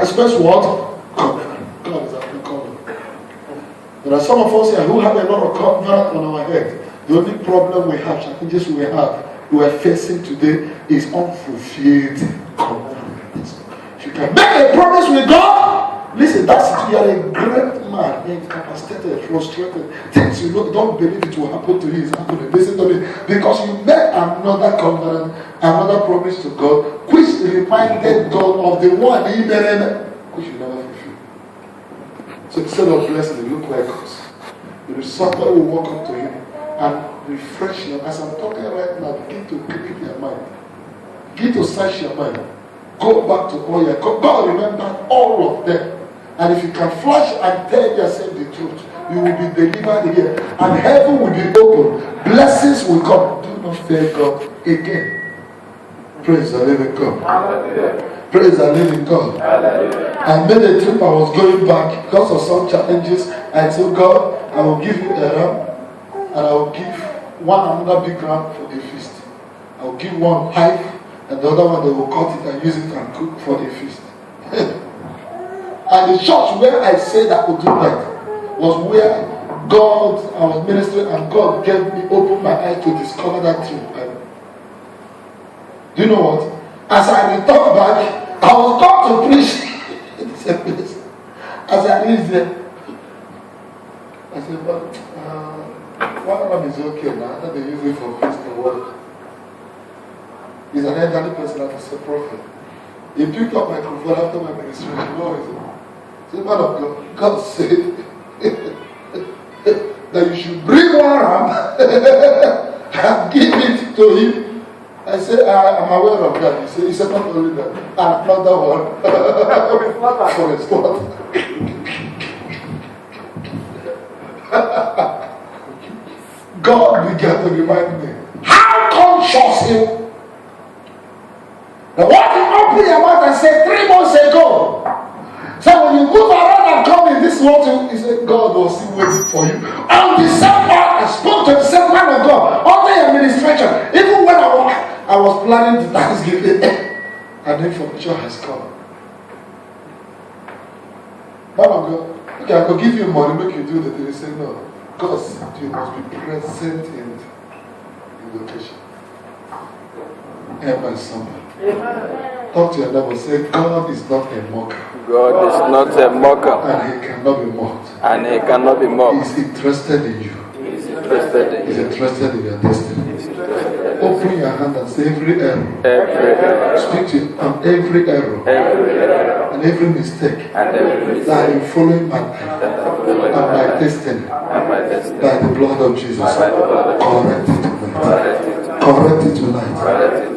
expect what? Covenant. God is after covenant. There are some of us here who have a lot of covenant on our head. The only problem we have, challenges we are facing today is unfulfilled covenant. If you can make a promise with God, listen, that's it. You are a great man, incapacitated, frustrated. Things you don't believe it will happen to you is happening. Listen to me. Because you made another covenant, another promise to God, which reminded God of the one he made, which you never fulfilled. So instead of blessing, they look like us. There is somebody who will walk up to him and refresh them. As I'm talking right now, begin to clean your mind. Begin to search your mind. Go back to all your God remembered all of them. And if you can flash and tell yourself the truth, you will be delivered here. And heaven will be open. Blessings will come. Do not fear God again. Praise the living God. Hallelujah. Praise the living God. Hallelujah. I made a trip. I was going back because of some challenges. I told God, I will give you a ram. And I will give another big ram for the feast. I will give one hive. And the other one, they will cut it and use it and cook for the feast. And the church where I said I could do that was where God, I was ministering and God gave me, opened my eyes to discover that truth. Do you know what? As I returned back, I was called to preach in the same place. As I reached there, I said, but one of them is okay now. After they use it for feast and work. He's an elderly person that is a prophet. He picked up my microphone after my ministration. You know what he said? He said, man of God, God said that you should bring one ram and give it to him. I said, I'm aware of that. He said, not only that, another one for his spot. God began to remind me how conscious him. Now what you open your mouth and say 3 months ago. So when you move around and come in this world, he said, God was still waiting for you. On December, I spoke to the same man of God under your administration. Even when I was planning the Thanksgiving, and the information has come. Man of God, okay, I could give you money, make you do the thing. He said, no. God said you must be present in the location. By somebody. Talk to your neighbor, say, God is not a mocker. God is not a mocker. And he cannot be mocked. And he cannot be mocked. He's interested in you. He's interested in He's you. interested in your destiny. Open your hand and say every error. Every error. Speak to him on every error. Every error. And every mistake. And every mistake. That in following my life. And my destiny. By the blood of Jesus. Correct it tonight. Correct it tonight.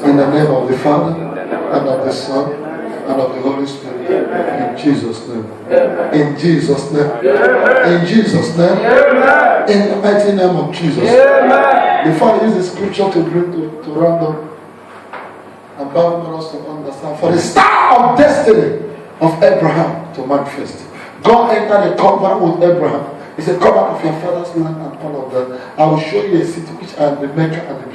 In the name of the Father, and of the Son, and of the Holy Spirit. In Jesus' name. In Jesus' name. In Jesus' name. In the mighty name of Jesus. Before I use the scripture to bring to round up, and Bible us to understand, for the star of destiny of Abraham to manifest. God entered a covenant with Abraham. He said, come out of your father's land and all of that. I will show you a city which I am the maker and the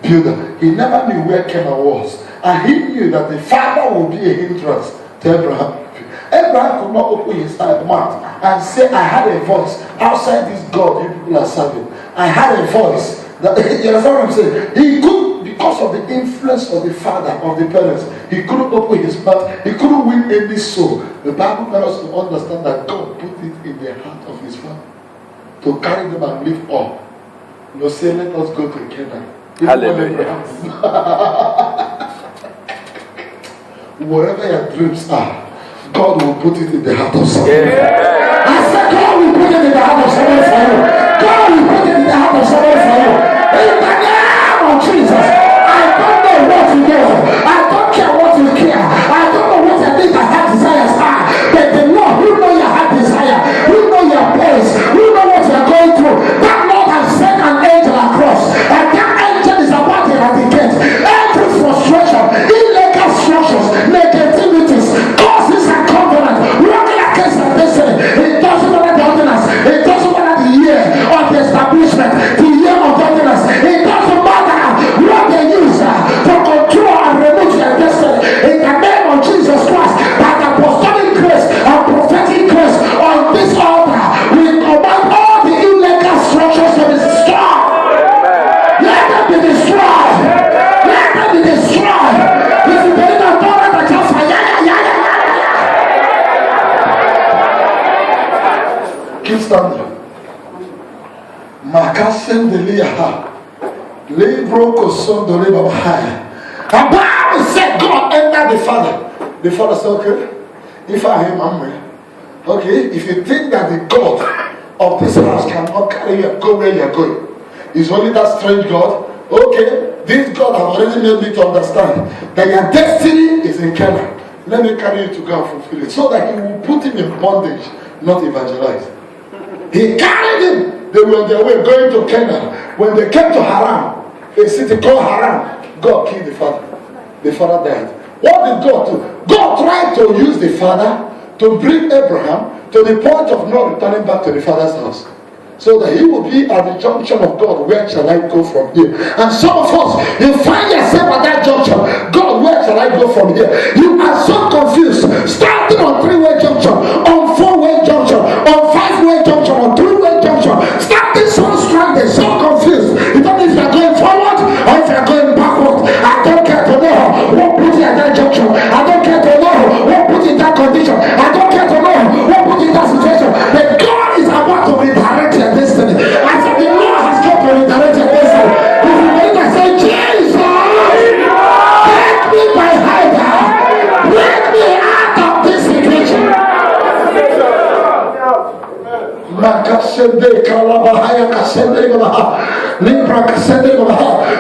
builder. He never knew where Canaan was. And he knew that the father would be a hindrance to Abraham. Abraham could not open his mouth and say, I had a voice outside this God you people are serving. I had a voice. That, you understand what I'm saying? He could, because of the influence of the father, of the parents, he couldn't open his mouth. He couldn't win any soul. The Bible tells us to understand that God put it in the heart of his father to carry them and live up. You know, say, let us go to Canaan. Hallelujah. Wherever your dreams are, God will put it in the heart of someone. Yeah. I said, God will put it in the heart of someone for you. God will put it in the heart of someone for you. In the name of Jesus, I don't know what you do. I don't care what you care. I don't know what you think your heart desires are. But the Lord, you know your heart desire. You know your place. You know what you are going through. That Lord has sent an angel across. And that angel is about to eradicate every frustration, illegal structures, negativities, causes and covenants, working against our destiny. It doesn't matter the ordinance. It doesn't matter the year of the establishment, the year of ordinance. It doesn't matter what they use to control and remove understanding. Makasen de Liaha. Libro Kosondo Libabahaya. And Bible said God entered the Father. The Father said, okay, if I am hungry, okay, if you think that the God of this house cannot carry you and go where you are going, is only that strange God, okay, this God has already made me to understand that your destiny is in Canaan. Let me carry you to go and fulfill it, so that he will put him in bondage, not evangelize. He carried him. They were on their way going to Canaan. When they came to Haran, a city called Haran, God killed the father. The father died. What did God do? God tried to use the father to bring Abraham to the point of not returning back to the father's house, so that he will be at the junction of God. Where shall I go from here? And some of us, you find yourself at that junction. God, where shall I go from here? You are so confused. Starting on 3-way junction, on 4-way junction, on 5-way junction, on 3-way junction. Starting so stranded, so confused. You don't know if you are going forward or if you are going backward. I don't care to know what put you at that junction. I don't care to know what put you in that condition. I don't care to know what put you in that situation. But God is about to redirect your destiny. I said the Lord has come to redirect your destiny. If you believe, I say, Jesus, take me by higher. Break me out of this situation.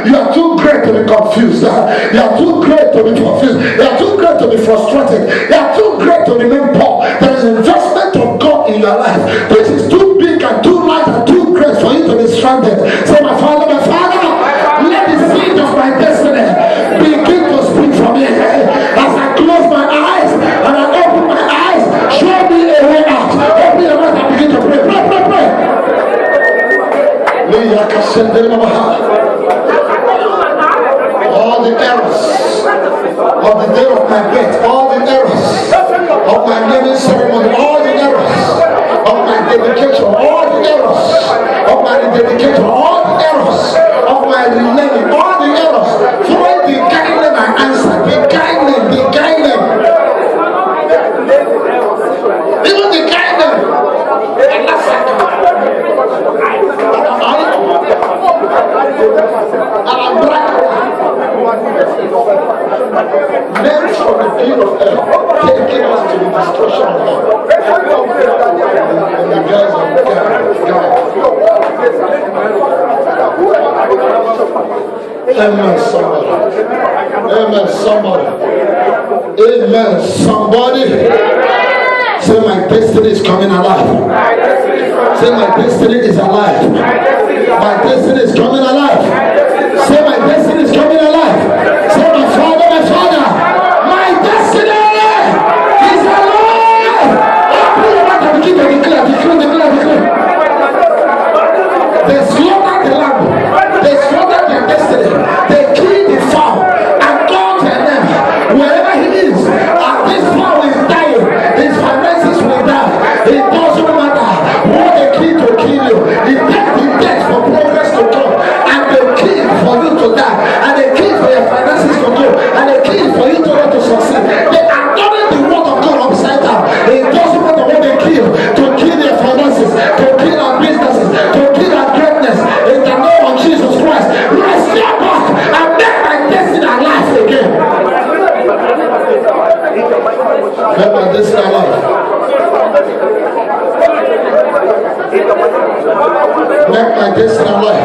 You are too great to be confused. You are too great to be confused. You are too great to be frustrated. You are too great to remain poor. There is investment of God in your life. This is too big and too large and too great for you to be stranded. Say, my Father, let the seed of my destiny begin to speak for me. As I close my eyes and I open my eyes, show me a way out. Open your mouth and begin to pray. Pray. All the errors of the day of my birth, all the errors of my naming ceremony, all the errors of my dedication, all the errors of my rededication, all the errors of my renaming, all the errors. Through the guide name I answer, the guide name. Even the guide name. Names from the pit of hell, taking us to the destruction of hell. And the guys of Amen, somebody. Amen, somebody. Say, my destiny is coming alive. Say, my destiny is alive. My destiny is coming alive. Say, my destiny is coming alive. Say, my Father, my destiny is alive. Open your mouth and begin to declare. They slaughtered the lamb. They slaughtered their destiny. They killed the fowl and called their name. Wherever he is, this fowl is dying. His finances will die. It doesn't matter what they kill to kill you. It takes the death for progress to come. And they kill for you to die. And they kill for your finances to go. And they kill for you to not to succeed. They are turning the word of God upside down. It doesn't matter what they kill. To kill their finances. To kill our businesses. To kill our greatness. In the name of Jesus Christ. Restore back and make my destiny alive again. Make my destiny alive. Make my destiny alive.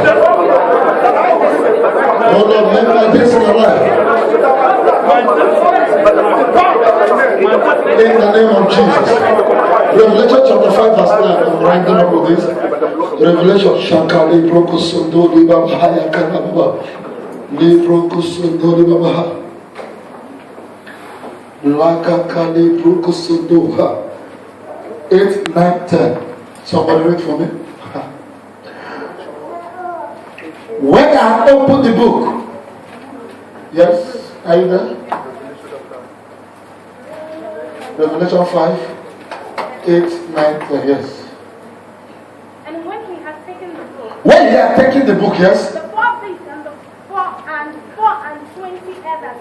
Oh Lord, make my destiny alive. In the name of Jesus. Revelation chapter 5 verse 9. I'm writing up with this. Revelation Shakali Prokusundo Libabahaya Kanababa. Librokusundo Libabaha. Lakakali Prokusundo. 8, 9, 10. Somebody read for me. When I open the book, yes, are you there? Revelation 5, 8, 9, 10, yes. And when he had taken the book, Yes. the 4 beasts and 4 and 20 others